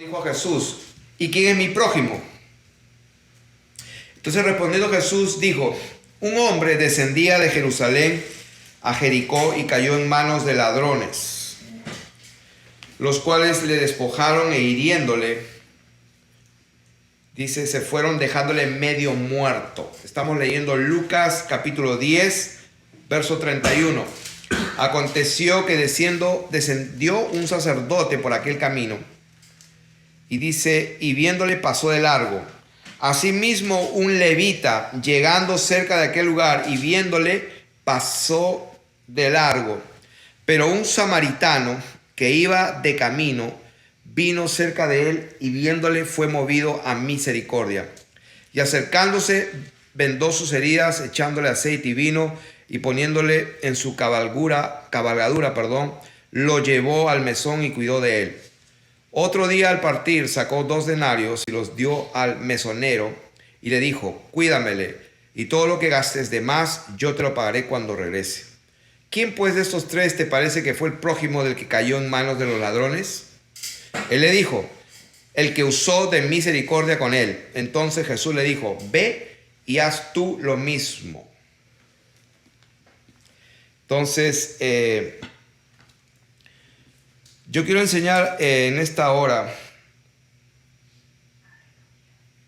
Dijo a Jesús: ¿y quién es mi prójimo? Entonces respondiendo Jesús dijo: un hombre descendía de Jerusalén a Jericó y cayó en manos de ladrones, los cuales le despojaron e hiriéndole, dice, se fueron dejándole medio muerto. Estamos leyendo Lucas capítulo 10, verso 31. Aconteció que descendió un sacerdote por aquel camino, y dice, y viéndole pasó de largo. Asimismo un levita, llegando cerca de aquel lugar y viéndole, pasó de largo. Pero un samaritano que iba de camino, vino cerca de él y viéndole fue movido a misericordia. Y acercándose, vendó sus heridas, echándole aceite y vino, y poniéndole en su cabalgadura, lo llevó al mesón y cuidó de él. Otro día al partir sacó 2 denarios y los dio al mesonero y le dijo: cuídamele, y todo lo que gastes de más yo te lo pagaré cuando regrese. ¿Quién pues de estos 3 te parece que fue el prójimo del que cayó en manos de los ladrones? Él le dijo: el que usó de misericordia con él. Entonces Jesús le dijo: ve y haz tú lo mismo. Entonces, yo quiero enseñar en esta hora,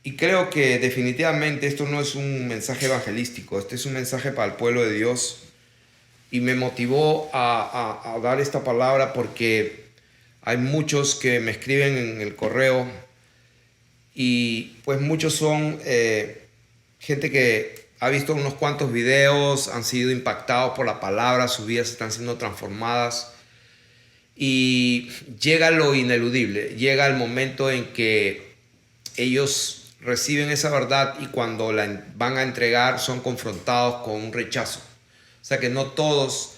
y creo que definitivamente esto no es un mensaje evangelístico, este es un mensaje para el pueblo de Dios, y me motivó a dar esta palabra porque hay muchos que me escriben en el correo, y pues muchos son gente que ha visto unos cuantos videos, han sido impactados por la palabra, sus vidas están siendo transformadas. Y llega lo ineludible, llega el momento en que ellos reciben esa verdad y cuando la van a entregar son confrontados con un rechazo. O sea que no todos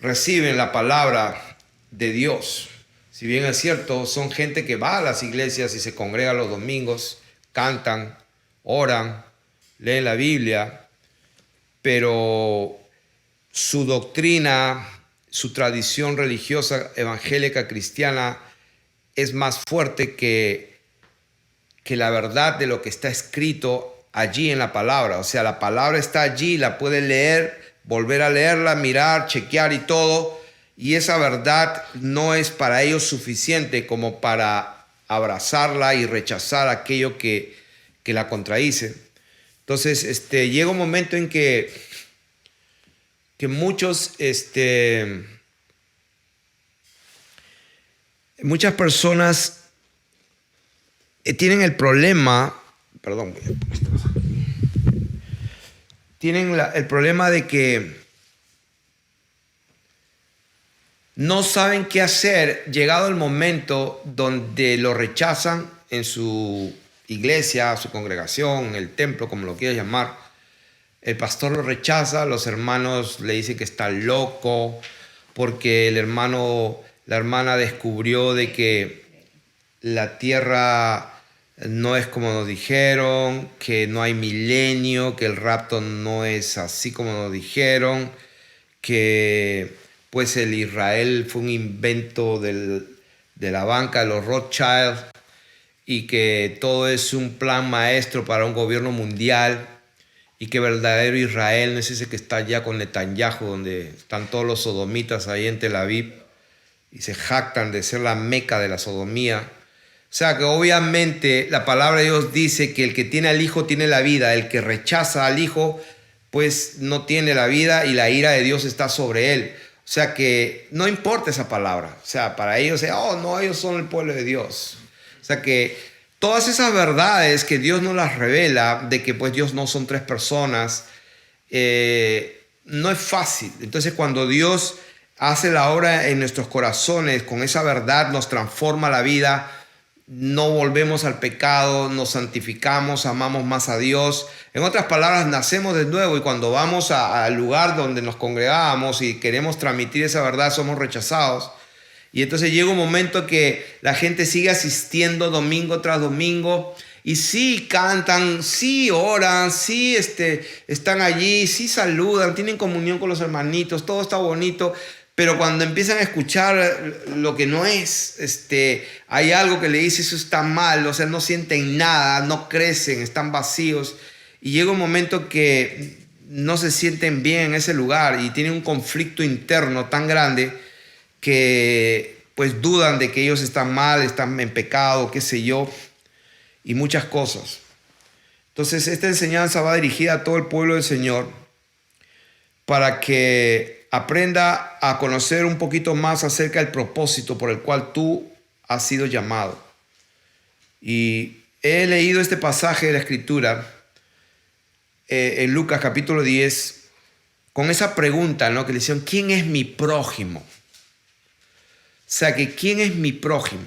reciben la palabra de Dios. Si bien es cierto, son gente que va a las iglesias y se congrega los domingos, cantan, oran, leen la Biblia, pero su doctrina, su tradición religiosa evangélica cristiana es más fuerte que la verdad de lo que está escrito allí en la palabra. O sea, la palabra está allí, la puedes leer, volver a leerla, mirar, chequear y todo. Y esa verdad no es para ellos suficiente como para abrazarla y rechazar aquello que la contradice. Entonces, llega un momento en que muchos, muchas personas tienen el problema, tienen el problema de que no saben qué hacer llegado el momento donde lo rechazan en su iglesia, su congregación, el templo, como lo quieras llamar. El pastor lo rechaza, los hermanos le dicen que está loco porque la hermana descubrió de que la tierra no es como nos dijeron, que no hay milenio, que el rapto no es así como nos dijeron, que pues el Israel fue un invento de la banca de los Rothschild y que todo es un plan maestro para un gobierno mundial. Y que verdadero Israel no es ese que está allá con Netanyahu, donde están todos los sodomitas ahí en Tel Aviv y se jactan de ser la meca de la sodomía. O sea que obviamente la palabra de Dios dice que el que tiene al Hijo tiene la vida, el que rechaza al Hijo pues no tiene la vida y la ira de Dios está sobre él. O sea que no importa esa palabra. O sea, para ellos, no, ellos son el pueblo de Dios. O sea que todas esas verdades que Dios nos las revela, de que pues Dios no son 3 personas, no es fácil. Entonces cuando Dios hace la obra en nuestros corazones, con esa verdad nos transforma la vida, no volvemos al pecado, nos santificamos, amamos más a Dios. En otras palabras, nacemos de nuevo y cuando vamos al lugar donde nos congregamos y queremos transmitir esa verdad, somos rechazados. Y entonces llega un momento que la gente sigue asistiendo domingo tras domingo y sí cantan, sí oran, sí están allí, sí saludan, tienen comunión con los hermanitos, todo está bonito, pero cuando empiezan a escuchar lo que no es, hay algo que le dice eso está mal, o sea, no sienten nada, no crecen, están vacíos, y llega un momento que no se sienten bien en ese lugar y tienen un conflicto interno tan grande que pues dudan de que ellos están mal, están en pecado, qué sé yo, y muchas cosas. Entonces, esta enseñanza va dirigida a todo el pueblo del Señor para que aprenda a conocer un poquito más acerca del propósito por el cual tú has sido llamado. Y he leído este pasaje de la Escritura en Lucas capítulo 10 con esa pregunta, ¿no? Que le decían, ¿quién es mi prójimo? O sea, que ¿quién es mi prójimo?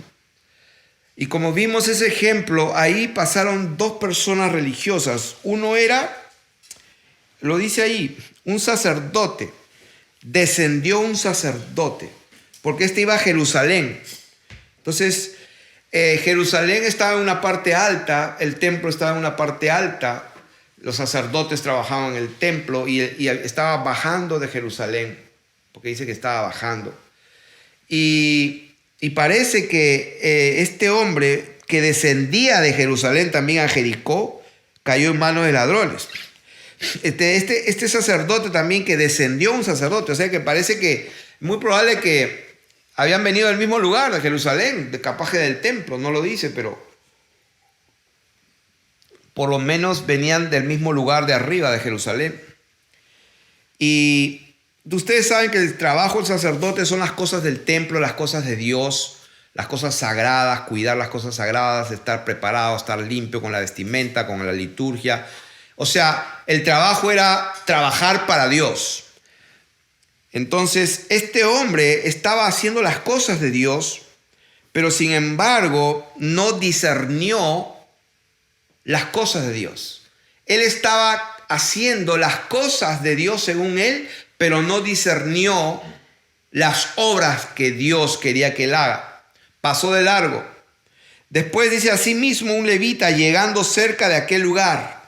Y como vimos ese ejemplo, ahí pasaron dos personas religiosas. Uno era, lo dice ahí, un sacerdote. Descendió un sacerdote, porque iba a Jerusalén. Entonces, Jerusalén estaba en una parte alta, el templo estaba en una parte alta, los sacerdotes trabajaban en el templo y estaba bajando de Jerusalén, porque dice que estaba bajando. Y parece que este hombre que descendía de Jerusalén también a Jericó cayó en manos de ladrones. Este sacerdote también que descendió un sacerdote, o sea que parece que muy probable que habían venido del mismo lugar, de Jerusalén, de capaz que del templo, no lo dice, pero por lo menos venían del mismo lugar de arriba de Jerusalén. Y ustedes saben que el trabajo del sacerdote son las cosas del templo, las cosas de Dios, las cosas sagradas, cuidar las cosas sagradas, estar preparado, estar limpio con la vestimenta, con la liturgia. O sea, el trabajo era trabajar para Dios. Entonces, este hombre estaba haciendo las cosas de Dios, pero sin embargo no discernió las cosas de Dios. Él estaba haciendo las cosas de Dios según él, pero no discernió las obras que Dios quería que él haga. Pasó de largo. Después dice, asimismo un levita llegando cerca de aquel lugar.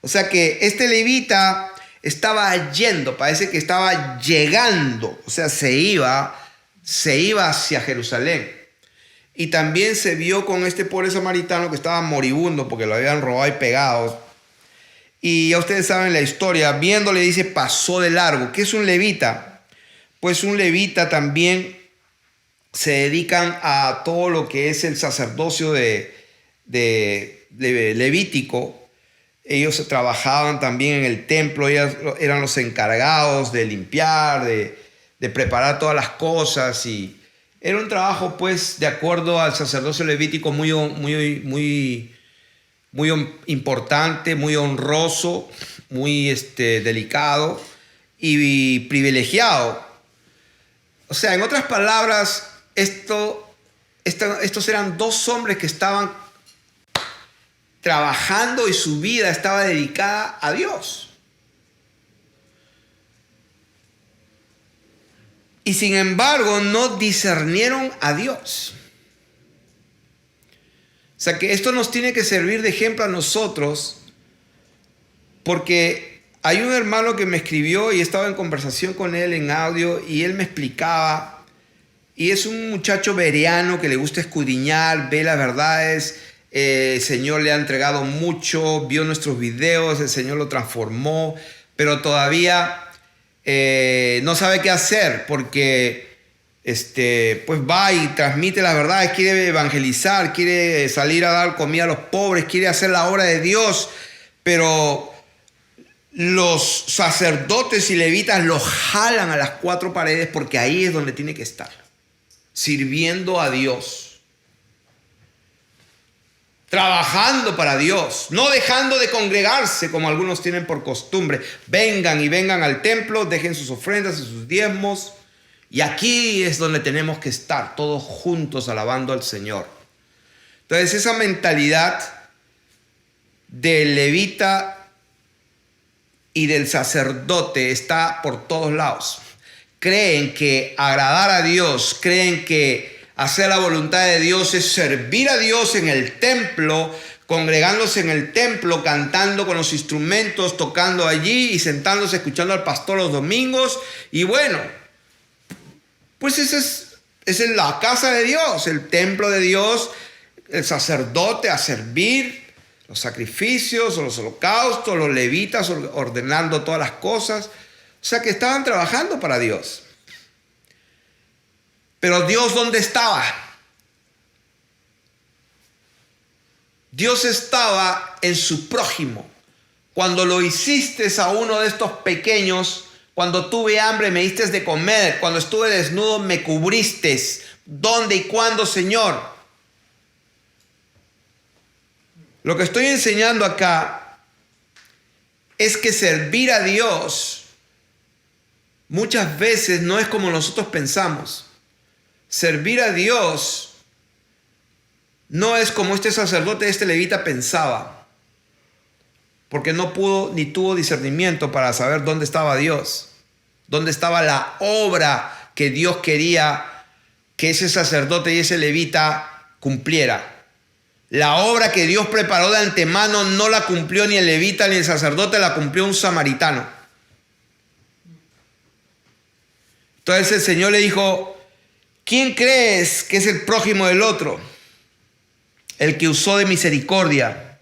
O sea que este levita estaba yendo, parece que estaba llegando, o sea, se iba hacia Jerusalén. Y también se vio con este pobre samaritano que estaba moribundo porque lo habían robado y pegado. Y ya ustedes saben la historia, viéndole dice, pasó de largo. ¿Qué es un levita? Pues un levita también se dedican a todo lo que es el sacerdocio de Levítico. Ellos trabajaban también en el templo, ellos eran los encargados de limpiar, de preparar todas las cosas, y era un trabajo, pues, de acuerdo al sacerdocio levítico muy importante, muy honroso, muy delicado y privilegiado. O sea, en otras palabras, estos eran dos hombres que estaban trabajando y su vida estaba dedicada a Dios. Y sin embargo no discernieron a Dios. O sea que esto nos tiene que servir de ejemplo a nosotros, porque hay un hermano que me escribió y estaba en conversación con él en audio y él me explicaba, y es un muchacho bereano que le gusta escudriñar, ve las verdades. El Señor le ha entregado mucho, vio nuestros videos, el Señor lo transformó, pero todavía no sabe qué hacer porque pues va y transmite las verdades, quiere evangelizar, quiere salir a dar comida a los pobres, quiere hacer la obra de Dios, pero los sacerdotes y levitas los jalan a las cuatro paredes porque ahí es donde tiene que estar, sirviendo a Dios. Trabajando para Dios, no dejando de congregarse como algunos tienen por costumbre. Vengan al templo, dejen sus ofrendas y sus diezmos. Y aquí es donde tenemos que estar, todos juntos alabando al Señor. Entonces esa mentalidad del levita y del sacerdote está por todos lados. Creen que agradar a Dios, creen que hacer la voluntad de Dios es servir a Dios en el templo, congregándose en el templo, cantando con los instrumentos, tocando allí y sentándose escuchando al pastor los domingos. Y bueno, Pues esa es la casa de Dios, el templo de Dios, el sacerdote a servir, los sacrificios, los holocaustos, los levitas ordenando todas las cosas. O sea que estaban trabajando para Dios. Pero Dios, ¿dónde estaba? Dios estaba en su prójimo. Cuando lo hiciste a uno de estos pequeños, cuando tuve hambre me diste de comer, cuando estuve desnudo me cubriste. ¿Dónde y cuándo, Señor? Lo que estoy enseñando acá es que servir a Dios muchas veces no es como nosotros pensamos. Servir a Dios no es como este sacerdote, este levita pensaba, porque no pudo ni tuvo discernimiento para saber dónde estaba Dios, dónde estaba la obra que Dios quería que ese sacerdote y ese levita cumpliera. La obra que Dios preparó de antemano no la cumplió ni el levita ni el sacerdote, la cumplió un samaritano. Entonces el Señor le dijo: ¿quién crees que es el prójimo del otro? El que usó de misericordia.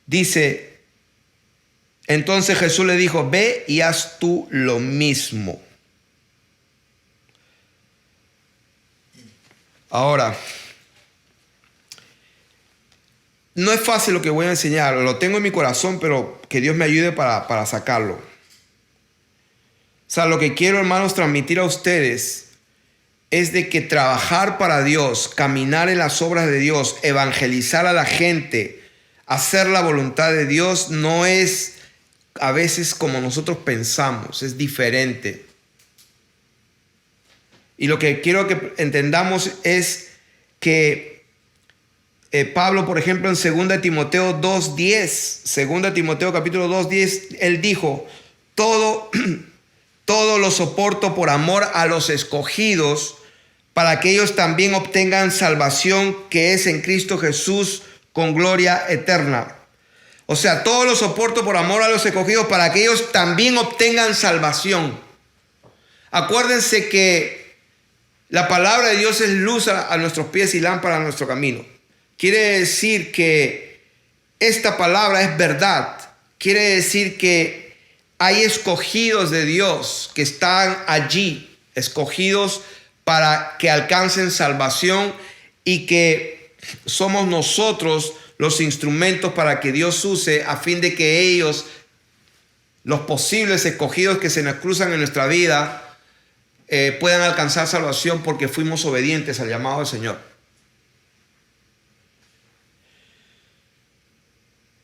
Dice, entonces Jesús le dijo: ve y haz tú lo mismo. Ahora, no es fácil lo que voy a enseñar, lo tengo en mi corazón, pero que Dios me ayude para sacarlo. O sea, lo que quiero, hermanos, transmitir a ustedes es de que trabajar para Dios, caminar en las obras de Dios, evangelizar a la gente, hacer la voluntad de Dios, no es a veces como nosotros pensamos, es diferente. Y lo que quiero que entendamos es que Pablo, por ejemplo, en 2 Timoteo 2:10, 2 Timoteo capítulo 2:10, él dijo: todo lo soporto por amor a los escogidos, para que ellos también obtengan salvación que es en Cristo Jesús con gloria eterna. O sea, todo lo soporto por amor a los escogidos, para que ellos también obtengan salvación. Acuérdense que la palabra de Dios es luz a nuestros pies y lámpara a nuestro camino. Quiere decir que esta palabra es verdad. Quiere decir que hay escogidos de Dios que están allí, escogidos para que alcancen salvación, y que somos nosotros los instrumentos para que Dios use a fin de que ellos, los posibles escogidos que se nos cruzan en nuestra vida, puedan alcanzar salvación porque fuimos obedientes al llamado del Señor.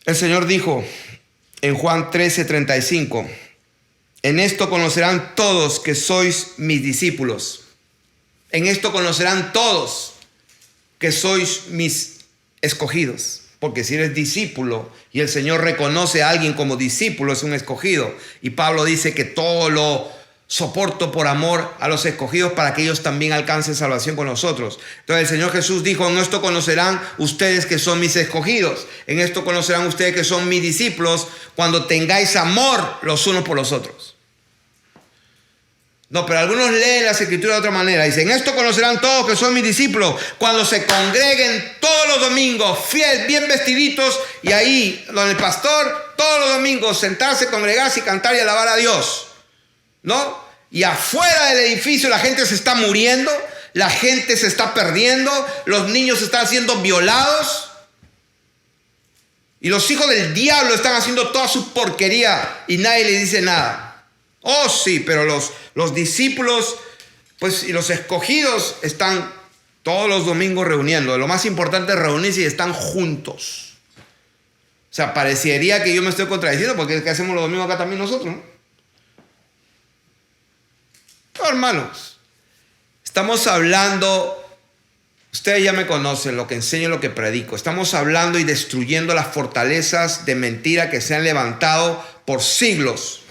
El Señor dijo en Juan 13:35: en esto conocerán todos que sois mis discípulos. En esto conocerán todos que sois mis escogidos. Porque si eres discípulo y el Señor reconoce a alguien como discípulo, es un escogido. Y Pablo dice que todo lo soporto por amor a los escogidos, para que ellos también alcancen salvación con nosotros. Entonces el Señor Jesús dijo: en esto conocerán ustedes que son mis escogidos. En esto conocerán ustedes que son mis discípulos, cuando tengáis amor los unos por los otros. No, pero algunos leen las escrituras de otra manera. Dicen: en esto conocerán todos que son mis discípulos, cuando se congreguen todos los domingos, fieles, bien vestiditos, y ahí, donde el pastor, todos los domingos, sentarse, congregarse y cantar y alabar a Dios. ¿No? Y afuera del edificio la gente se está muriendo, la gente se está perdiendo, los niños están siendo violados, y los hijos del diablo están haciendo toda su porquería y nadie les dice nada. Oh sí, pero los discípulos, pues, y los escogidos están todos los domingos reuniendo. Lo más importante es reunirse y están juntos. O sea, parecería que yo me estoy contradiciendo, porque es que hacemos los domingos acá también nosotros, ¿no? No, hermanos, estamos hablando, ustedes ya me conocen, lo que enseño, lo que predico. Estamos hablando y destruyendo las fortalezas de mentira que se han levantado por siglos.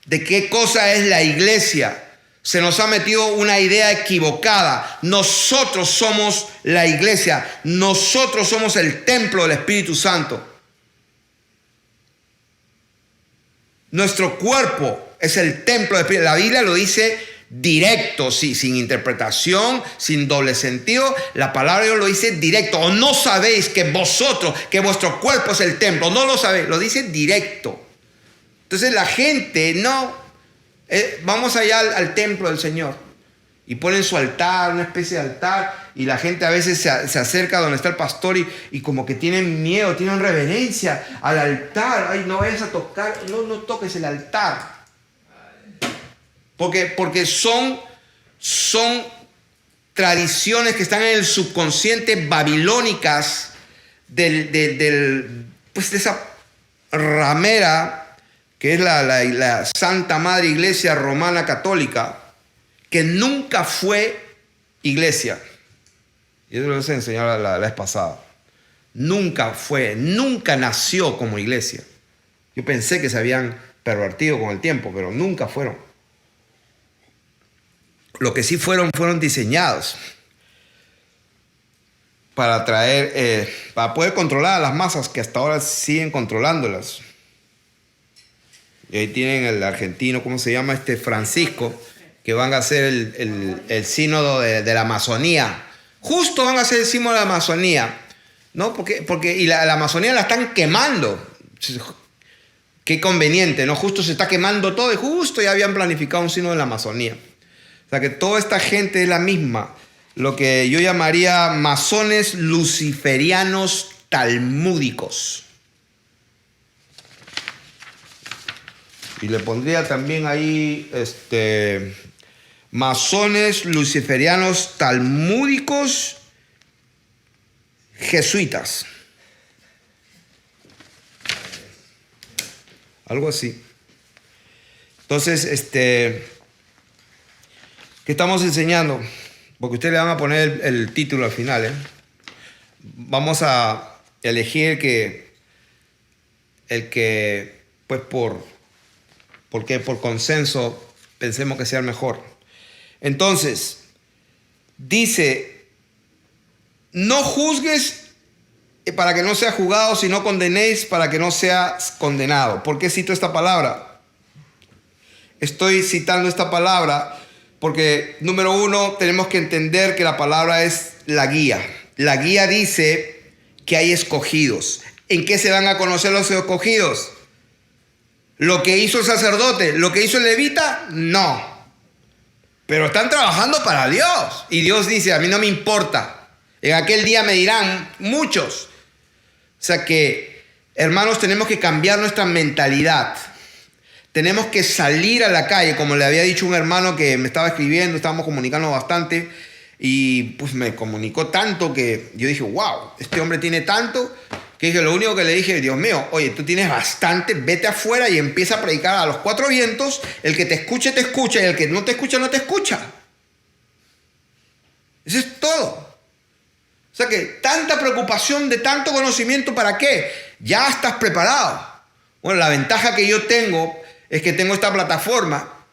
¿De qué cosa es la iglesia? Se nos ha metido una idea equivocada. Nosotros somos la iglesia. Nosotros somos el templo del Espíritu Santo. Nuestro cuerpo es el templo del Espíritu. La Biblia lo dice directo, sí, sin interpretación, sin doble sentido. La palabra de Dios lo dice directo. O no sabéis que vosotros, que vuestro cuerpo es el templo. No lo sabéis, lo dice directo. Entonces la gente, no, vamos allá al templo del Señor. Y ponen su altar, una especie de altar. Y la gente a veces se acerca donde está el pastor y como que tienen miedo, tienen reverencia al altar. Ay, no vayas a tocar, no toques el altar. Porque son tradiciones que están en el subconsciente babilónicas pues de esa ramera que es la Santa Madre Iglesia Romana Católica, que nunca fue iglesia. Y eso lo les enseñé la vez pasada. Nunca nació como iglesia. Yo pensé que se habían pervertido con el tiempo, pero nunca fueron. Lo que sí fueron diseñados para para poder controlar a las masas que hasta ahora siguen controlándolas. Y ahí tienen el argentino, ¿cómo se llama? Francisco, que van a hacer el sínodo de la Amazonía. Justo van a hacer el sínodo de la Amazonía, ¿no? Porque la Amazonía la están quemando. Qué conveniente, ¿no? Justo se está quemando todo y justo ya habían planificado un sínodo de la Amazonía. O sea que toda esta gente es la misma. Lo que yo llamaría masones luciferianos talmúdicos. Y le pondría también ahí masones luciferianos talmúdicos jesuitas. Algo así. Entonces, ¿qué estamos enseñando? Porque ustedes le van a poner el título al final, ¿eh? Vamos a elegir el que pues porque por consenso pensemos que sea el mejor. Entonces, dice, no juzgues para que no sea juzgado, sino condenéis para que no seas condenado. ¿Por qué cito esta palabra? Estoy citando esta palabra porque, número uno, tenemos que entender que la palabra es la guía. La guía dice que hay escogidos. ¿En qué se van a conocer los escogidos? ¿Lo que hizo el sacerdote? ¿Lo que hizo el levita? No. Pero están trabajando para Dios. Y Dios dice, a mí no me importa. En aquel día me dirán muchos. O sea que, hermanos, tenemos que cambiar nuestra mentalidad. Tenemos que salir a la calle, como le había dicho un hermano que me estaba escribiendo, estábamos comunicando bastante. Y pues me comunicó tanto que yo dije, wow, este hombre tiene tanto. Que dije, lo único que le dije, Dios mío, oye, tú tienes bastante, vete afuera y empieza a predicar a los cuatro vientos. El que te escuche, y el que no te escucha, no te escucha. Eso es todo. O sea que tanta preocupación de tanto conocimiento, ¿para qué? Ya estás preparado. Bueno, la ventaja que yo tengo es que tengo esta plataforma.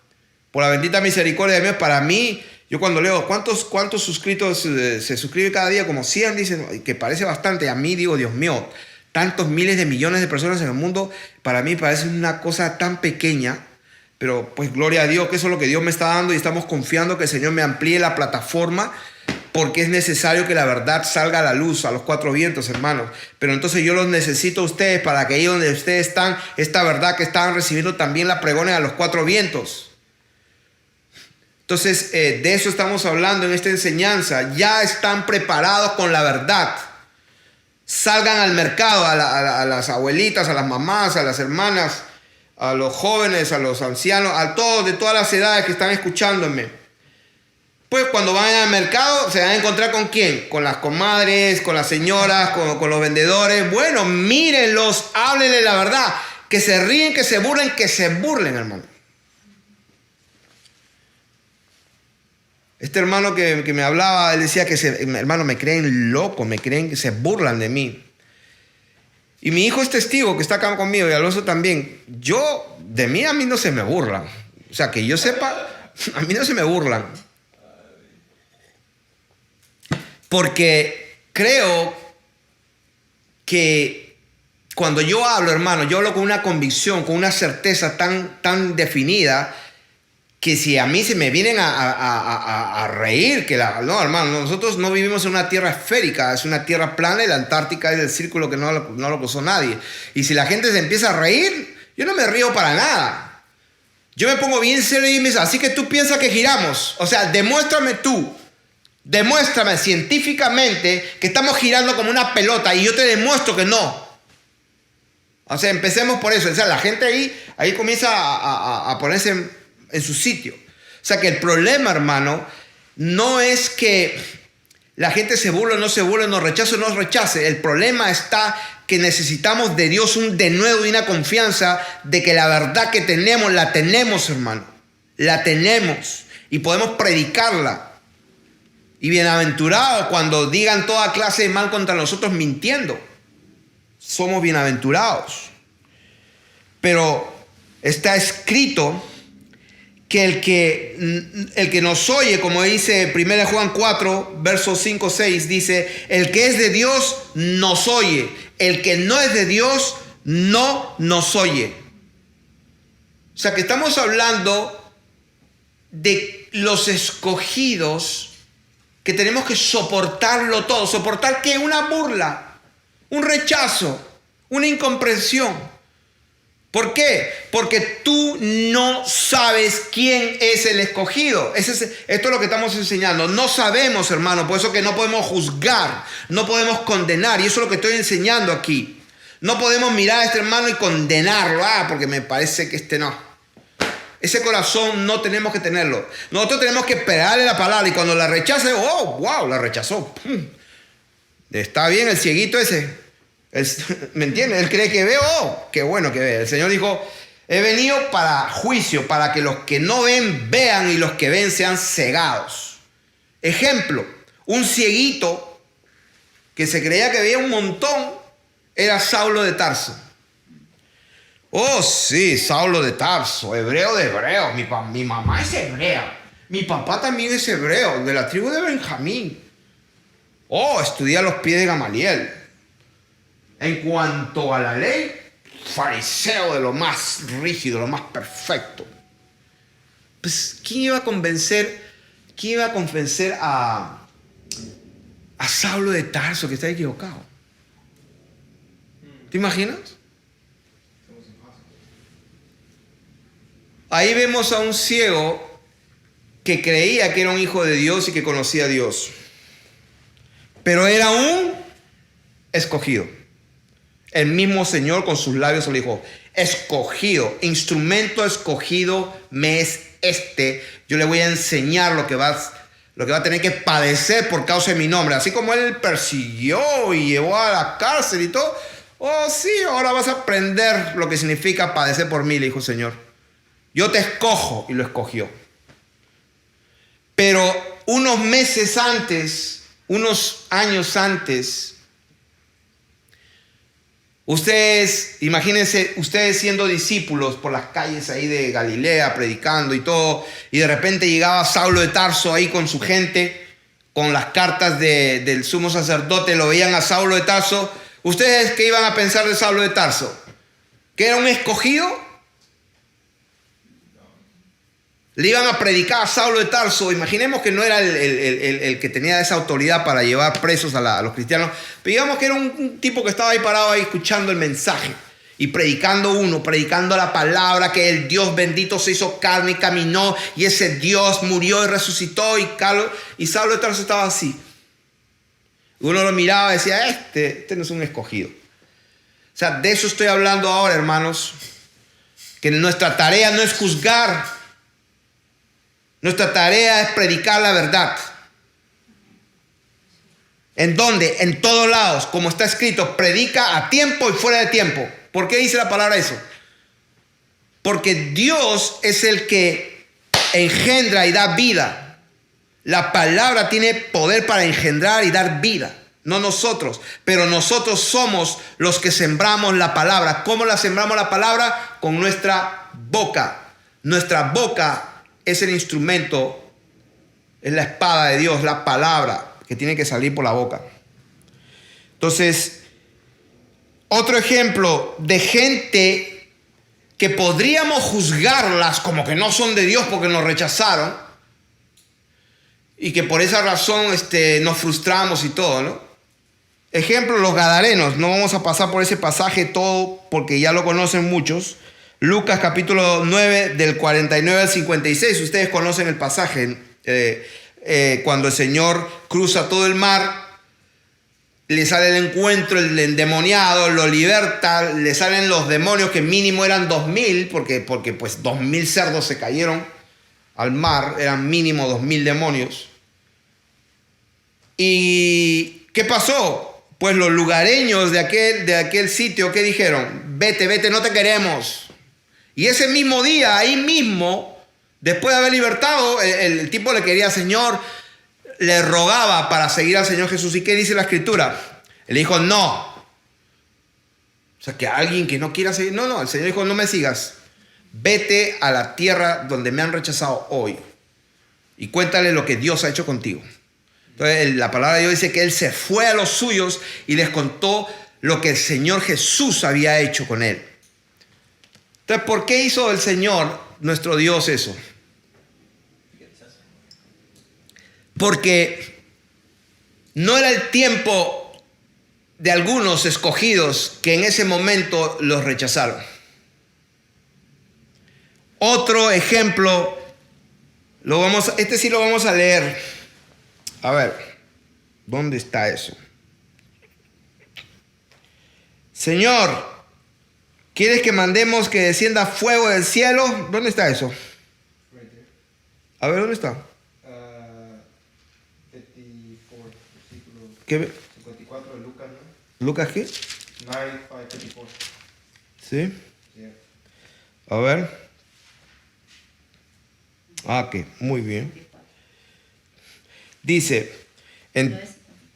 Por la bendita misericordia de Dios, para mí, yo cuando leo, ¿cuántos suscritos se suscriben cada día? Como 100, dicen, que parece bastante. A mí digo, Dios mío, tantos miles de millones de personas en el mundo, para mí parece una cosa tan pequeña. Pero pues gloria a Dios, que eso es lo que Dios me está dando y estamos confiando que el Señor me amplíe la plataforma porque es necesario que la verdad salga a la luz, a los cuatro vientos, hermanos. Pero entonces yo los necesito a ustedes para que ahí donde ustedes están, esta verdad que están recibiendo también la pregonen a los cuatro vientos. Entonces, de eso estamos hablando en esta enseñanza. Ya están preparados con la verdad. Salgan al mercado, a las abuelitas, a las mamás, a las hermanas, a los jóvenes, a los ancianos, a todos de todas las edades que están escuchándome. Pues cuando vayan al mercado, ¿se van a encontrar con quién? Con las comadres, con las señoras, con los vendedores. Bueno, mírenlos, háblenle la verdad. Que se ríen, que se burlen, hermano. Este hermano que me hablaba, él decía que, hermano, me creen loco, me creen que se burlan de mí. Y mi hijo es testigo que está acá conmigo y Alonso también. De mí a mí no se me burlan. O sea, que yo sepa, a mí no se me burlan. Porque creo que cuando yo hablo, hermano, yo hablo con una convicción, con una certeza tan definida, que si a mí se me vienen a reír, no, hermano, nosotros no vivimos en una tierra esférica, es una tierra plana y la Antártica es el círculo que no lo cruzó nadie. Y si la gente se empieza a reír, yo no me río para nada. Yo me pongo bien serio y me dice, así que tú piensas que giramos. O sea, demuéstrame científicamente que estamos girando como una pelota y yo te demuestro que no. O sea, empecemos por eso. O sea, la gente ahí comienza a ponerse en su sitio. O sea, que el problema, hermano, no es que la gente se burle o no se burle, nos rechace o no rechace. El problema está que necesitamos de Dios un denuedo y una confianza de que la verdad que tenemos, la tenemos, hermano. La tenemos y podemos predicarla. Y bienaventurados cuando digan toda clase de mal contra nosotros mintiendo. Somos bienaventurados. Pero está escrito que el que nos oye, como dice 1 Juan 4, versos 5, 6, dice, el que es de Dios nos oye. El que no es de Dios no nos oye. O sea que estamos hablando de los escogidos que tenemos que soportarlo todo. ¿Soportar qué? Una burla, un rechazo, una incomprensión. ¿Por qué? Porque tú no sabes quién es el escogido. Esto es lo que estamos enseñando. No sabemos, hermano. Por eso que no podemos juzgar, no podemos condenar. Y eso es lo que estoy enseñando aquí. No podemos mirar a este hermano y condenarlo. Porque me parece que no. Ese corazón no tenemos que tenerlo. Nosotros tenemos que pegarle la palabra. Y cuando la rechace, ¡oh, wow! La rechazó. Está bien el cieguito ese. ¿Me entiendes? Él cree que ve, qué bueno que ve. El Señor dijo, he venido para juicio, para que los que no ven, vean y los que ven sean cegados. Ejemplo, un cieguito que se creía que veía un montón era Saulo de Tarso. Oh, sí, Saulo de Tarso, hebreo de hebreos. Mi mamá es hebrea. Mi papá también es hebreo, de la tribu de Benjamín. Oh, estudié a los pies de Gamaliel. En cuanto a la ley, fariseo de lo más rígido, lo más perfecto. Pues, ¿quién iba a convencer a Saulo de Tarso que está equivocado? ¿Te imaginas? Ahí vemos a un ciego que creía que era un hijo de Dios y que conocía a Dios. Pero era un escogido. El mismo Señor con sus labios le dijo, escogido, instrumento escogido me es este. Yo le voy a enseñar lo que va a tener que padecer por causa de mi nombre. Así como Él persiguió y llevó a la cárcel y todo. Oh, sí, ahora vas a aprender lo que significa padecer por mí, le dijo el Señor. Yo te escojo, y lo escogió. Pero unos meses antes, unos años antes, imagínense, ustedes siendo discípulos por las calles ahí de Galilea, predicando y todo, y de repente llegaba Saulo de Tarso ahí con su gente, con las cartas del sumo sacerdote, lo veían a Saulo de Tarso. ¿Ustedes qué iban a pensar de Saulo de Tarso? ¿Que era un escogido? Le iban a predicar a Saulo de Tarso. Imaginemos que no era el que tenía esa autoridad para llevar presos a los cristianos. Pero digamos que era un tipo que estaba ahí parado ahí escuchando el mensaje. Y predicando la palabra, que el Dios bendito se hizo carne y caminó. Y ese Dios murió y resucitó. Y Saulo de Tarso estaba así. Uno lo miraba y decía, este no es un escogido. O sea, de eso estoy hablando ahora, hermanos. Que nuestra tarea no es juzgar. Nuestra tarea es predicar la verdad. ¿En dónde? En todos lados. Como está escrito, predica a tiempo y fuera de tiempo. ¿Por qué dice la palabra eso? Porque Dios es el que engendra y da vida. La palabra tiene poder para engendrar y dar vida. No nosotros. Pero nosotros somos los que sembramos la palabra. ¿Cómo la sembramos la palabra? Con nuestra boca. Nuestra boca es el instrumento, es la espada de Dios, la palabra que tiene que salir por la boca. Entonces, otro ejemplo de gente que podríamos juzgarlas como que no son de Dios porque nos rechazaron y que por esa razón nos frustramos y todo, ¿no? Ejemplo, los gadarenos. No vamos a pasar por ese pasaje todo porque ya lo conocen muchos. Lucas capítulo 9 del 49 al 56. Ustedes conocen el pasaje. Cuando el Señor cruza todo el mar, le sale el encuentro el endemoniado, lo liberta, le salen los demonios que mínimo eran 2000 porque pues 2000 cerdos se cayeron al mar, eran mínimo 2000 demonios. ¿Y qué pasó? Pues los lugareños de aquel sitio, ¿qué dijeron? Vete, no te queremos. Y ese mismo día, ahí mismo, después de haber libertado, el tipo le quería al Señor, le rogaba para seguir al Señor Jesús. ¿Y qué dice la Escritura? Él dijo, no. O sea, que alguien que no quiera seguir, no, el Señor dijo, no me sigas. Vete a la tierra donde me han rechazado hoy y cuéntale lo que Dios ha hecho contigo. Entonces, la palabra de Dios dice que él se fue a los suyos y les contó lo que el Señor Jesús había hecho con él. Entonces, ¿por qué hizo el Señor, nuestro Dios, eso? Porque no era el tiempo de algunos escogidos que en ese momento los rechazaron. Otro ejemplo, este sí lo vamos a leer. A ver, ¿dónde está eso? Señor, ¿quieres que mandemos que descienda fuego del cielo? ¿Dónde está eso? A ver, ¿dónde está? 54, versículo ¿Qué? 54 de Lucas, ¿no? ¿Lucas qué? 9, 5, 54. ¿Sí? Yeah. A ver. Ok, muy bien. Dice,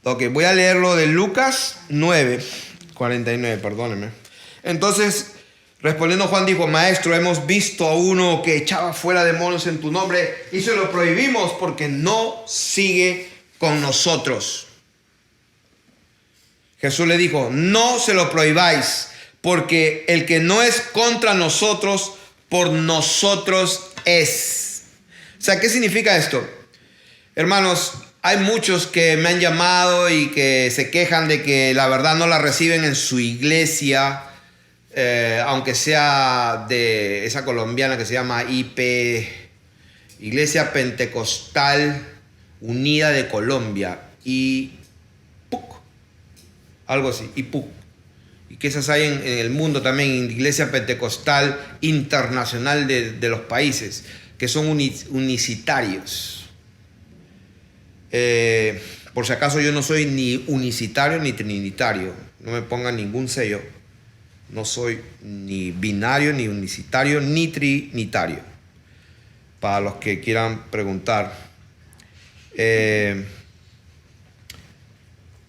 ok, voy a leerlo de Lucas 9, 49, perdónenme. Entonces, respondiendo Juan dijo, maestro, hemos visto a uno que echaba fuera demonios en tu nombre y se lo prohibimos porque no sigue con nosotros. Jesús le dijo, no se lo prohibáis, porque el que no es contra nosotros, por nosotros es. O sea, ¿qué significa esto? Hermanos, hay muchos que me han llamado y que se quejan de que la verdad no la reciben en su iglesia, aunque sea de esa colombiana que se llama IP, Iglesia Pentecostal Unida de Colombia, IPUC, algo así, IPUC. Y que esas hay en el mundo también, Iglesia Pentecostal Internacional de los países, que son unicitarios. Por si acaso yo no soy ni unicitario ni trinitario, no me pongan ningún sello, no soy ni binario, ni unicitario, ni trinitario, para los que quieran preguntar.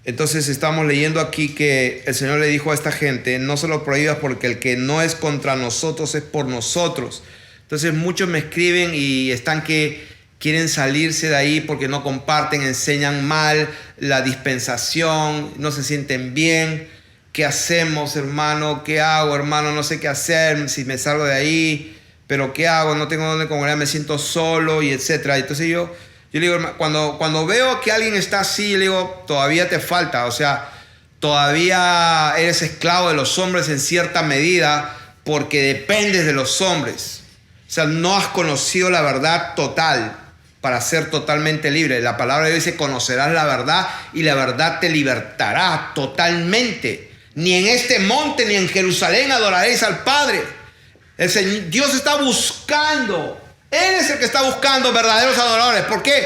Entonces estamos leyendo aquí que el Señor le dijo a esta gente, no se lo prohíbas porque el que no es contra nosotros es por nosotros. Entonces muchos me escriben y están que quieren salirse de ahí porque no comparten, enseñan mal la dispensación, no se sienten bien. ¿Qué hacemos, hermano? ¿Qué hago, hermano? No sé qué hacer, si me salgo de ahí, pero ¿qué hago? No tengo dónde congregar, me siento solo y etcétera. Entonces yo le digo, hermano, cuando veo que alguien está así, yo le digo, todavía te falta, o sea, todavía eres esclavo de los hombres en cierta medida porque dependes de los hombres. O sea, no has conocido la verdad total para ser totalmente libre. La palabra de Dios dice, conocerás la verdad y la verdad te libertará totalmente. Ni en este monte ni en Jerusalén adoraréis al Padre. El Señor, Dios está buscando. Él es el que está buscando verdaderos adoradores. ¿Por qué?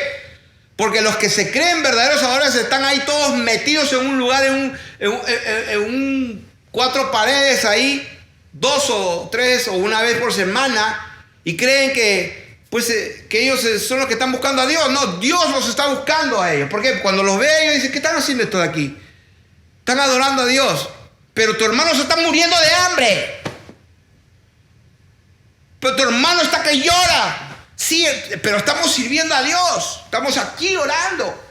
Porque los que se creen verdaderos adoradores están ahí todos metidos en un lugar, en cuatro paredes ahí, 2 o 3 o una vez por semana, y creen que ellos son los que están buscando a Dios. No, Dios los está buscando a ellos. Porque cuando los ve ellos dicen, ¿qué están haciendo esto de aquí? Están adorando a Dios. Pero tu hermano se está muriendo de hambre. Pero tu hermano está que llora. Sí, pero estamos sirviendo a Dios. Estamos aquí orando.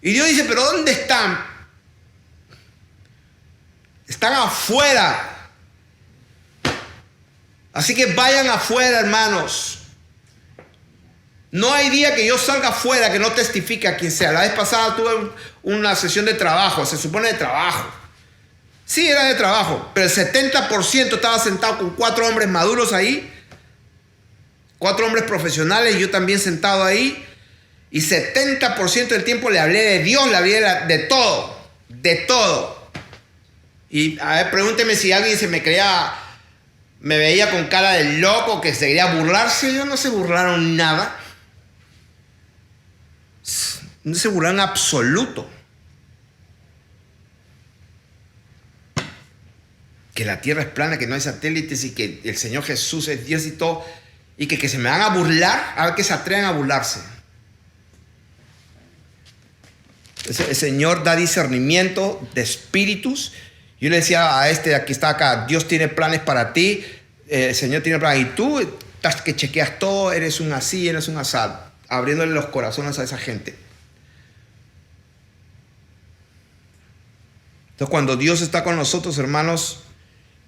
Y Dios dice, ¿pero dónde están? Están afuera. Así que vayan afuera, hermanos. No hay día que yo salga afuera que no testifique a quien sea. La vez pasada tuve una sesión de trabajo, se supone de trabajo. Sí, era de trabajo, pero el 70% estaba sentado con 4 hombres maduros ahí, 4 hombres profesionales y yo también sentado ahí. Y 70% del tiempo le hablé de Dios, le hablé de todo, de todo. Y a ver, pregúnteme si alguien se me veía con cara de loco que se quería burlarse. Ellos no se burlaron nada. No se burlaron en absoluto. Que la tierra es plana, que no hay satélites y que el Señor Jesús es Dios y todo. Y que se me van a burlar, a ver que se atreven a burlarse. El Señor da discernimiento de espíritus. Yo le decía a este de aquí está acá, Dios tiene planes para ti, el Señor tiene planes. Y tú estás que chequeas todo, eres un así, eres un asado, abriéndole los corazones a esa gente. Entonces cuando Dios está con nosotros, hermanos,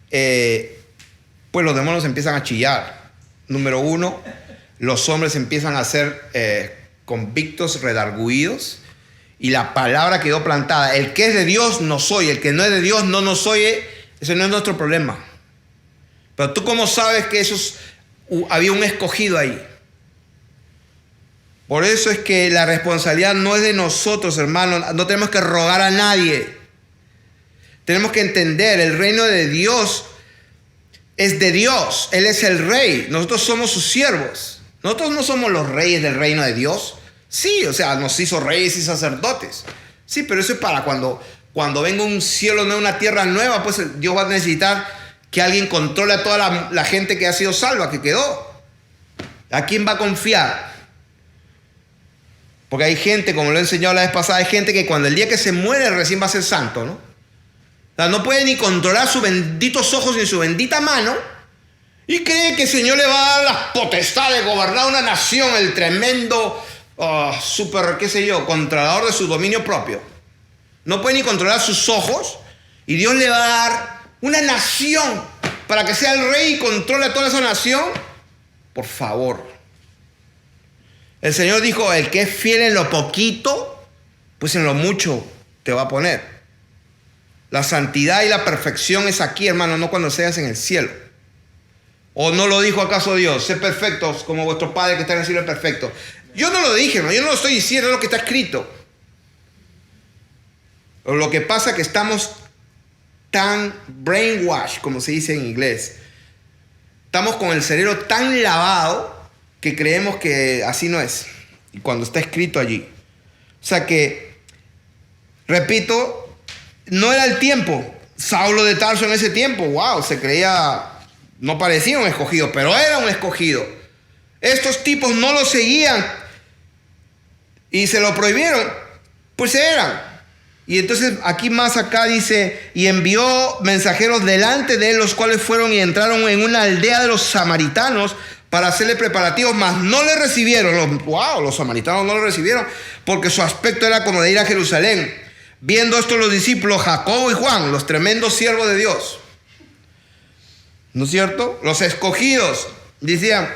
pues los demonios empiezan a chillar. Número 1, los hombres empiezan a ser convictos, redarguidos. Y la palabra quedó plantada. El que es de Dios nos oye. El que no es de Dios no nos oye. Ese no es nuestro problema. Pero tú cómo sabes que había un escogido ahí. Por eso es que la responsabilidad no es de nosotros, hermanos. No tenemos que rogar a nadie. Tenemos que entender, el reino de Dios es de Dios. Él es el rey. Nosotros somos sus siervos. Nosotros no somos los reyes del reino de Dios. Sí, o sea, nos hizo reyes y sacerdotes. Sí, pero eso es para cuando venga un cielo nuevo, una tierra nueva, pues Dios va a necesitar que alguien controle a toda la gente que ha sido salva, que quedó. ¿A quién va a confiar? Porque hay gente, como lo he enseñado la vez pasada, hay gente que cuando el día que se muere recién va a ser santo, ¿no? O sea, no puede ni controlar sus benditos ojos ni su bendita mano y cree que el Señor le va a dar las potestades de gobernar una nación, el tremendo... controlador de su dominio propio. No puede ni controlar sus ojos y Dios le va a dar una nación para que sea el rey y controle a toda esa nación. Por favor. El Señor dijo, el que es fiel en lo poquito, pues en lo mucho te va a poner. La santidad y la perfección es aquí, hermano, no cuando seas en el cielo. ¿O no lo dijo acaso Dios? Sé perfectos como vuestro Padre que está en el cielo es perfecto. Yo no lo dije, ¿no? Yo no lo estoy diciendo, es lo que está escrito. Pero lo que pasa es que estamos tan brainwashed, como se dice en inglés. Estamos con el cerebro tan lavado que creemos que así no es. Y cuando está escrito allí. O sea que, repito, no era el tiempo. Saulo de Tarso en ese tiempo, wow, se creía, no parecía un escogido, pero era un escogido. Estos tipos no lo seguían y se lo prohibieron, pues eran. Y entonces aquí más acá dice, y envió mensajeros delante de él, los cuales fueron y entraron en una aldea de los samaritanos para hacerle preparativos, mas no le recibieron. Los samaritanos no lo recibieron porque su aspecto era como de ir a Jerusalén. Viendo esto los discípulos Jacobo y Juan, los tremendos siervos de Dios, ¿no es cierto? Los escogidos, decían,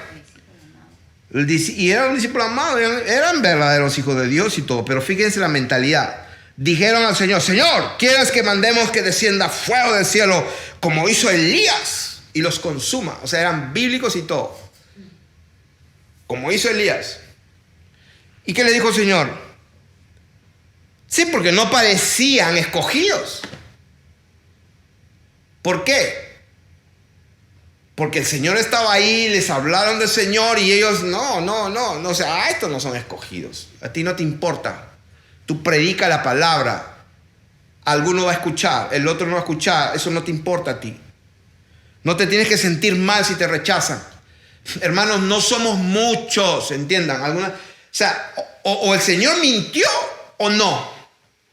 y eran un discípulo amado, eran verdaderos hijos de Dios y todo, pero fíjense la mentalidad. Dijeron al Señor, Señor, ¿quieres que mandemos que descienda fuego del cielo como hizo Elías y los consuma? O sea, eran bíblicos y todo, como hizo Elías. ¿Y qué le dijo el Señor? Sí, porque no parecían escogidos. ¿Por qué? Porque el Señor estaba ahí, les hablaron del Señor y ellos, no, o sea, estos no son escogidos. A ti no te importa. Tú predica la palabra. Alguno va a escuchar, el otro no va a escuchar. Eso no te importa a ti. No te tienes que sentir mal si te rechazan. Hermanos, no somos muchos, entiendan. O sea, o el Señor mintió o no.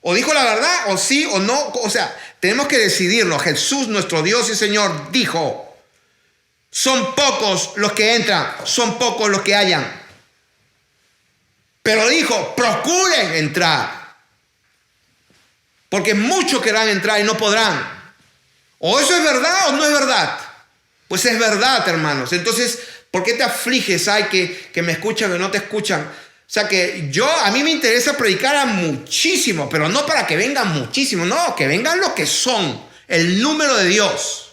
O dijo la verdad, o sí o no. O sea, tenemos que decidirlo. Jesús, nuestro Dios y Señor, dijo, son pocos los que entran, son pocos los que hallan. Pero dijo, procuren entrar. Porque muchos querrán entrar y no podrán. O eso es verdad o no es verdad. Pues es verdad, hermanos. Entonces, ¿por qué te afliges? Ay, que me escuchan o no te escuchan. O sea que a mí me interesa predicar a muchísimo, pero no para que vengan muchísimos, no, que vengan los que son, el número de Dios.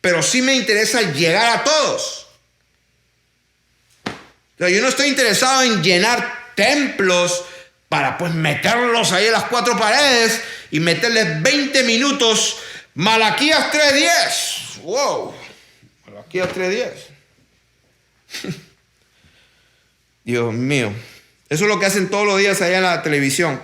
Pero sí me interesa llegar a todos. O sea, yo no estoy interesado en llenar templos para pues meterlos ahí en las cuatro paredes y meterles 20 minutos. Malaquías 3:10. Wow. Malaquías 3:10. Dios mío. Eso es lo que hacen todos los días allá en la televisión.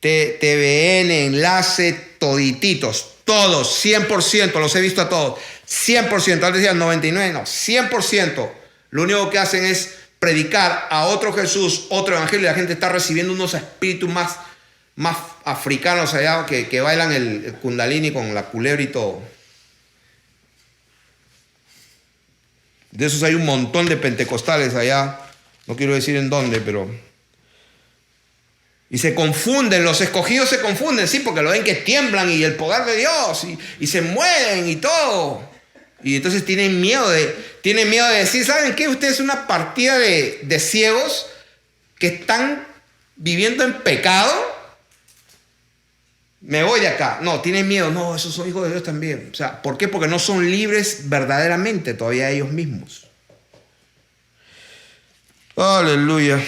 TVN, enlace, todititos. Todos, 100%. Los he visto a todos. 100%. Antes decían 99, no. 100%. Lo único que hacen es predicar a otro Jesús, otro evangelio. Y la gente está recibiendo unos espíritus más africanos allá que bailan el kundalini con la culebra y todo. De esos hay un montón de pentecostales allá. No quiero decir en dónde, pero... Y se confunden, los escogidos se confunden, sí, porque lo ven que tiemblan y el poder de Dios y se mueven y todo. Y entonces tienen miedo de decir, ¿saben qué? Ustedes es una partida de ciegos que están viviendo en pecado. Me voy de acá. No, tienen miedo. No, esos son hijos de Dios también. O sea, ¿por qué? Porque no son libres verdaderamente todavía ellos mismos. Aleluya.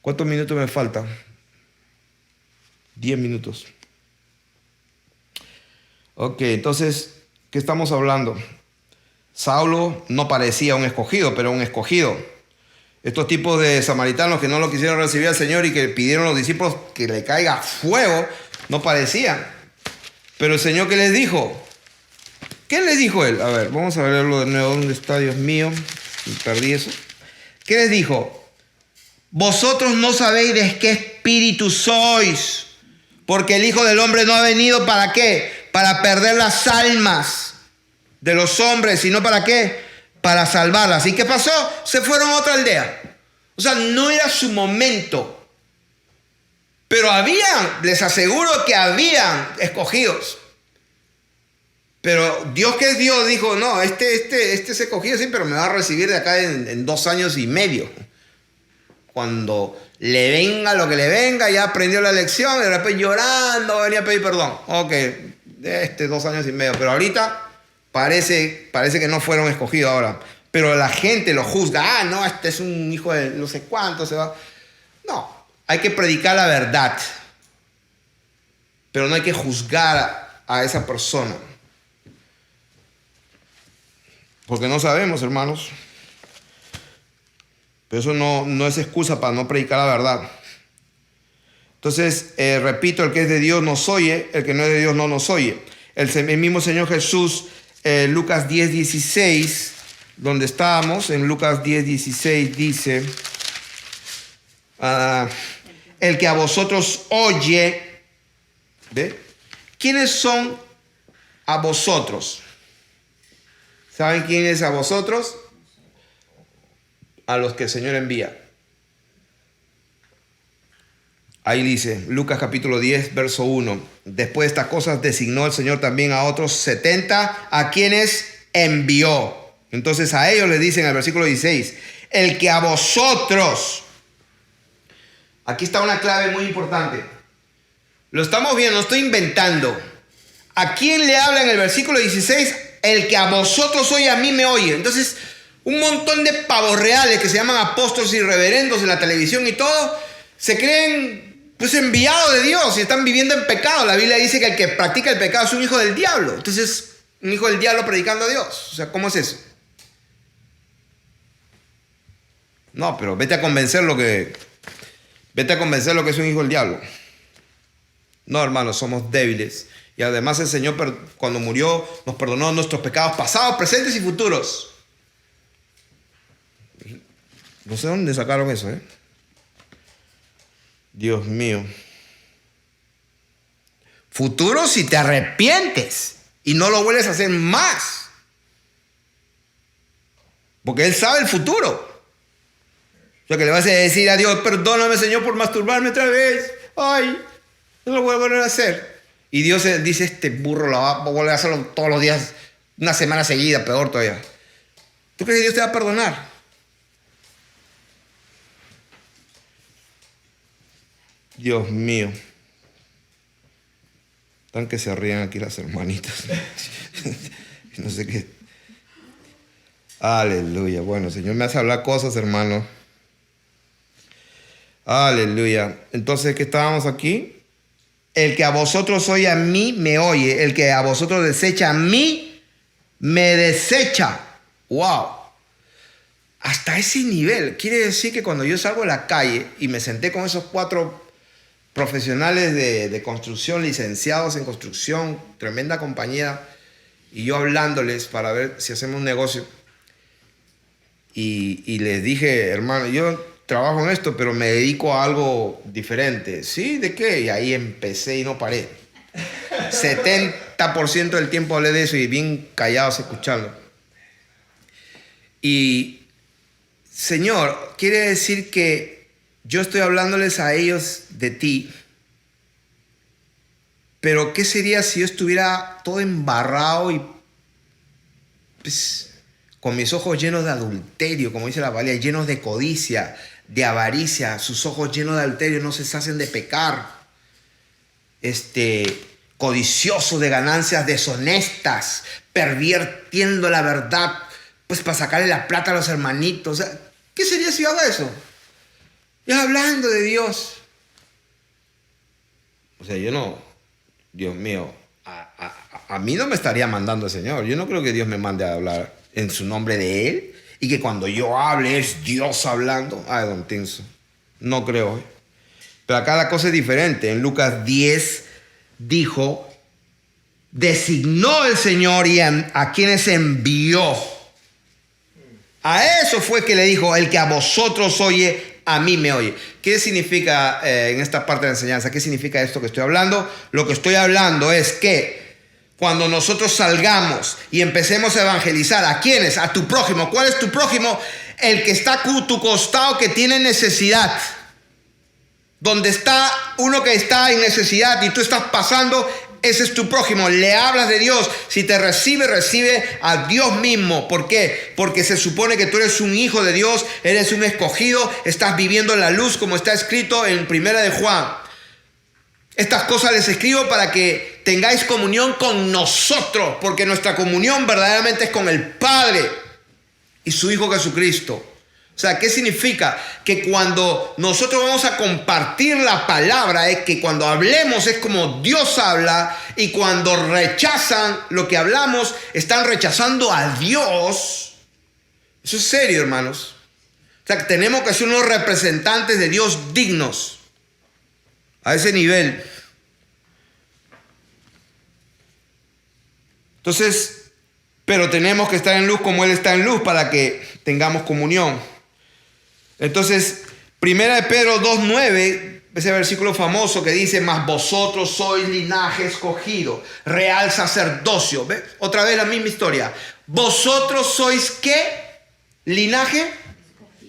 ¿Cuántos minutos me faltan? 10 minutos. Ok, entonces, ¿qué estamos hablando? Saulo no parecía un escogido, pero un escogido. Estos tipos de samaritanos que no lo quisieron recibir al Señor y que pidieron a los discípulos que le caiga fuego, no parecían. Pero el Señor, ¿qué les dijo? ¿Qué les dijo él? A ver, vamos a verlo de nuevo. ¿Dónde está, Dios mío? Perdí eso. ¿Qué les dijo? Vosotros no sabéis de qué espíritu sois, porque el Hijo del Hombre no ha venido ¿para qué? Para perder las almas de los hombres, sino ¿para qué? Para salvarlas. ¿Y qué pasó? Se fueron a otra aldea. O sea, no era su momento. Pero les aseguro que habían escogidos. Pero Dios, que es Dios, dijo, no, este es escogido, sí, pero me va a recibir de acá en 2 años y medio. Cuando le venga lo que le venga, ya aprendió la lección, y de repente llorando venía a pedir perdón. Ok, 2 años y medio. Pero ahorita parece que no fueron escogidos ahora. Pero la gente lo juzga. Ah, no, este es un hijo de no sé cuánto, se va. No, hay que predicar la verdad. Pero no hay que juzgar a esa persona. Porque no sabemos, hermanos. Pero eso no es excusa para no predicar la verdad. Entonces, repito, el que es de Dios nos oye, el que no es de Dios no nos oye. El mismo Señor Jesús, Lucas 10:16, donde estábamos, en Lucas 10:16 dice, el que a vosotros oye, ¿ve? ¿Quiénes son a vosotros? ¿Saben quién es a vosotros? A los que el Señor envía. Ahí dice, Lucas capítulo 10, verso 1. Después de estas cosas designó el Señor también a otros 70, a quienes envió. Entonces a ellos les dice en el versículo 16, el que a vosotros. Aquí está una clave muy importante. Lo estamos viendo, no estoy inventando. ¿A quién le habla en el versículo 16? El que a vosotros oye, a mí me oye. Entonces, un montón de pavos reales que se llaman apóstoles y reverendos en la televisión y todo, se creen pues enviados de Dios y están viviendo en pecado. La Biblia dice que el que practica el pecado es un hijo del diablo. Entonces, un hijo del diablo predicando a Dios. O sea, ¿cómo es eso? No, pero vete a convencer lo que es un hijo del diablo. No, hermanos, somos débiles. Y además el Señor, cuando murió, nos perdonó nuestros pecados pasados, presentes y futuros. No sé dónde sacaron eso, ¿eh? Dios mío. Futuro si te arrepientes y no lo vuelves a hacer más. Porque Él sabe el futuro. O sea, que le vas a decir a Dios, perdóname, Señor, por masturbarme otra vez. Ay, no lo voy a volver a hacer. Y Dios dice, este burro lo va a volver a hacerlo todos los días, una semana seguida, peor todavía. ¿Tú crees que Dios te va a perdonar? Dios mío. Tan que se ríen aquí las hermanitas. No sé qué. Aleluya. Bueno, Señor me hace hablar cosas, hermano. Aleluya. Entonces, ¿qué estábamos aquí? El que a vosotros oye a mí, me oye. El que a vosotros desecha a mí, me desecha. ¡Wow! Hasta ese nivel. Quiere decir que cuando yo salgo a la calle y me senté con esos 4 profesionales de construcción, licenciados en construcción, tremenda compañía, y yo hablándoles para ver si hacemos un negocio, y les dije, hermano, yo trabajo en esto, pero me dedico a algo diferente. ¿Sí? ¿De qué? Y ahí empecé y no paré. 70% del tiempo hablé de eso y bien callados escuchando. Y, Señor, quiere decir que yo estoy hablándoles a ellos de ti, pero ¿qué sería si yo estuviera todo embarrado y pues, con mis ojos llenos de adulterio, como dice la Biblia, llenos de codicia, de avaricia, sus ojos llenos de adulterio no se hacen de pecar, codicioso de ganancias deshonestas, pervirtiendo la verdad, pues para sacarle la plata a los hermanitos? O sea, ¿qué sería si yo hago eso? Ya hablando de Dios. O sea, yo no, Dios mío, a mí no me estaría mandando el Señor. Yo no creo que Dios me mande a hablar en su nombre de Él y que cuando yo hable es Dios hablando. I don't think so. No creo. Pero acá la cosa es diferente. En Lucas 10 dijo, designó el Señor y a quienes envió. A eso fue que le dijo, el que a vosotros oye, a mí me oye. ¿Qué significa en esta parte de la enseñanza? ¿Qué significa esto que estoy hablando? Lo que estoy hablando es que cuando nosotros salgamos y empecemos a evangelizar, ¿a quiénes? A tu prójimo. ¿Cuál es tu prójimo? El que está a tu costado, que tiene necesidad. Donde está uno que está en necesidad y tú estás pasando, ese es tu prójimo. Le hablas de Dios. Si te recibe, recibe a Dios mismo. ¿Por qué? Porque se supone que tú eres un hijo de Dios, eres un escogido, estás viviendo en la luz como está escrito en 1 de Juan. Estas cosas les escribo para que tengáis comunión con nosotros, porque nuestra comunión verdaderamente es con el Padre y su Hijo Jesucristo. O sea, ¿qué significa? Que cuando nosotros vamos a compartir la palabra, es que cuando hablemos es como Dios habla, y cuando rechazan lo que hablamos, están rechazando a Dios. Eso es serio, hermanos. O sea, que tenemos que ser unos representantes de Dios dignos. A ese nivel. Entonces, pero tenemos que estar en luz como Él está en luz para que tengamos comunión. Entonces, 1 de Pedro 2:9, ese versículo famoso que dice, mas vosotros sois linaje escogido, real sacerdocio. ¿Ves? Otra vez la misma historia. Vosotros sois ¿qué? Linaje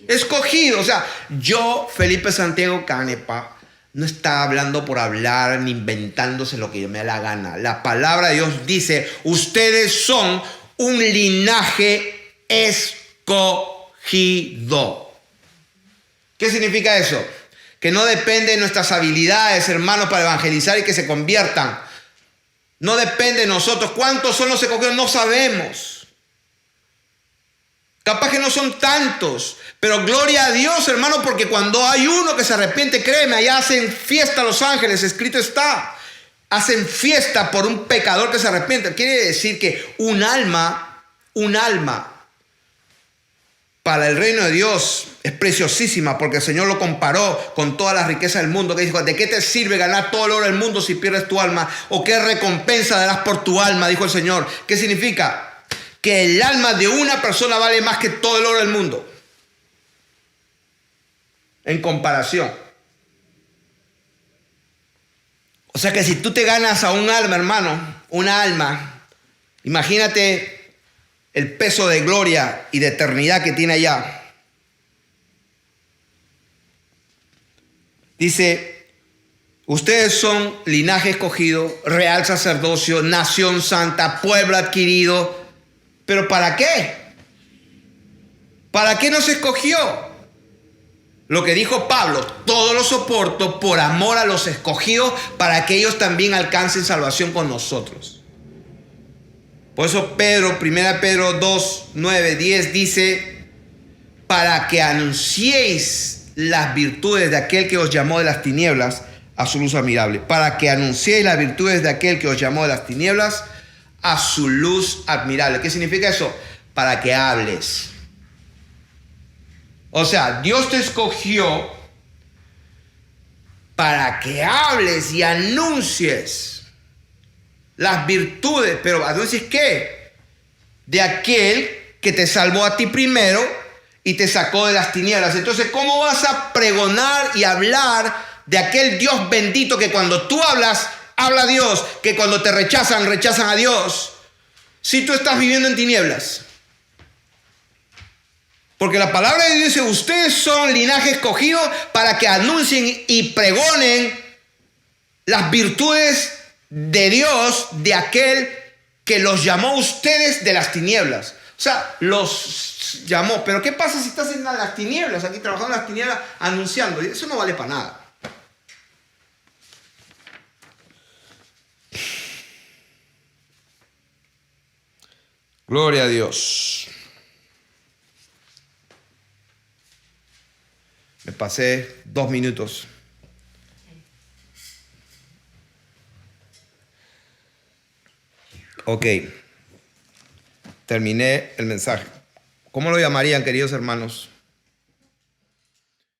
escogido. O sea, yo, Felipe Santiago Canepa, no está hablando por hablar ni inventándose lo que me da la gana. La palabra de Dios dice, ustedes son un linaje escogido. ¿Qué significa eso? Que no depende de nuestras habilidades, hermanos, para evangelizar y que se conviertan. No depende de nosotros. ¿Cuántos son los escogidos? No sabemos. Capaz que no son tantos. Pero gloria a Dios, hermano, porque cuando hay uno que se arrepiente, créeme, allá hacen fiesta los ángeles, escrito está. Hacen fiesta por un pecador que se arrepiente. Quiere decir que un alma para el reino de Dios es preciosísima, porque el Señor lo comparó con todas las riquezas del mundo, que dijo, ¿de qué te sirve ganar todo el oro del mundo si pierdes tu alma? ¿O qué recompensa darás por tu alma? Dijo el Señor. ¿Qué significa? Que el alma de una persona vale más que todo el oro del mundo. En comparación. O sea que si tú te ganas a un alma, hermano, una alma, imagínate el peso de gloria y de eternidad que tiene allá. Dice, Ustedes son linaje escogido, real sacerdocio, nación santa, pueblo adquirido. ¿Pero para qué? ¿Para qué nos escogió? Lo que dijo Pablo, todo lo soporto por amor a los escogidos para que ellos también alcancen salvación con nosotros. Por eso Pedro, 1 Pedro 2, 9, 10 dice, para que anunciéis las virtudes de aquel que os llamó de las tinieblas a su luz admirable. Para que anunciéis las virtudes de aquel que os llamó de las tinieblas a su luz admirable. ¿Qué significa eso? Para que hables. O sea, Dios te escogió para que hables y anuncies las virtudes. Pero ¿anuncies qué? De aquel que te salvó a ti primero y te sacó de las tinieblas. Entonces, ¿cómo vas a pregonar y hablar de aquel Dios bendito que cuando tú hablas, habla a Dios, que cuando te rechazan, rechazan a Dios, si tú estás viviendo en tinieblas? Porque la palabra de Dios dice, ustedes son linaje escogido para que anuncien y pregonen las virtudes de Dios, de aquel que los llamó a ustedes de las tinieblas. O sea, los llamó. Pero ¿qué pasa si estás en las tinieblas, aquí trabajando en las tinieblas, anunciando? Eso no vale para nada. Gloria a Dios. Me pasé 2 minutos. Ok. Terminé el mensaje. ¿Cómo lo llamarían, queridos hermanos?